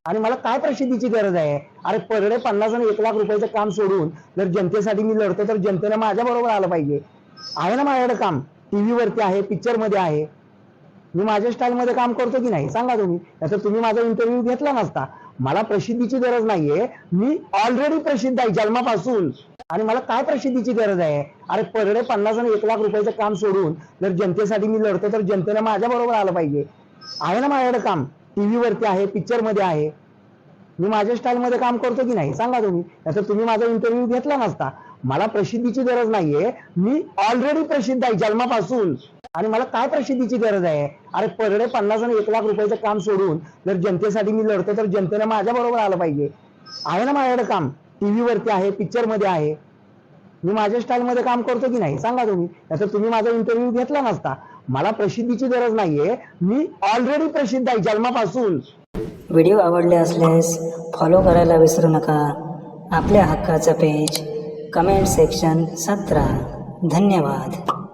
आणि मला काय प्रसिद्धीची गरज आहे? अरे पर डे 50 आणि 1 लाख रुपयाचं काम सोडून जर जनतेसाठी मी लढतो तर जनतेने माझ्या बरोबर आलं पाहिजे. आहे ना माझ्याकडे काम, टीव्ही वरती आहे, पिक्चर मध्ये आहे. मी माझ्या स्टाईलमध्ये काम करतो की नाही सांगा तुम्ही. नाहीतर तुम्ही माझा इंटरव्ह्यू घेतला नसता. मला प्रसिद्धीची गरज नाहीये, मी ऑलरेडी प्रसिद्ध आहे जन्मापासून. आणि मला काय प्रसिद्धीची गरज आहे? अरे पर डे 50 आणि 1 लाख रुपयाचं काम सोडून जर जनतेसाठी मी लढतो तर जनतेने माझ्या बरोबर आलं पाहिजे. आहे ना माझ्याकडे काम, टीव्ही वरती आहे, पिक्चर मध्ये आहे. मी माझ्या स्टाईलमध्ये काम करतो की नाही सांगा तुम्ही. नाहीतर तुम्ही माझा इंटरव्ह्यू घेतला नसता. मला प्रसिद्धीची गरज नाहीये, मी ऑलरेडी प्रसिद्ध आहे जन्मापासून. आणि मला काय प्रसिद्धीची गरज आहे? अरे पर डे 50 आणि 1 लाख रुपयाचं काम सोडून जर जनतेसाठी मी लढतो तर जनतेने माझ्या बरोबर आलं पाहिजे. आहे ना माझ्याकडे काम, टीव्ही वरती आहे, पिक्चर मध्ये आहे. मी माझ्या स्टाईलमध्ये काम करतो की नाही सांगा तुम्ही. नाहीतर तुम्ही माझा इंटरव्ह्यू घेतला नसता. मला प्रसिद्धीची गरज नाहीये, मी ऑलरेडी प्रसिद्ध आहे जन्मापासून. व्हिडिओ आवडले असल्यास फॉलो करायला विसरू नका. आपल्या हक्काचं पेज कमेंट सेक्शन 17. धन्यवाद.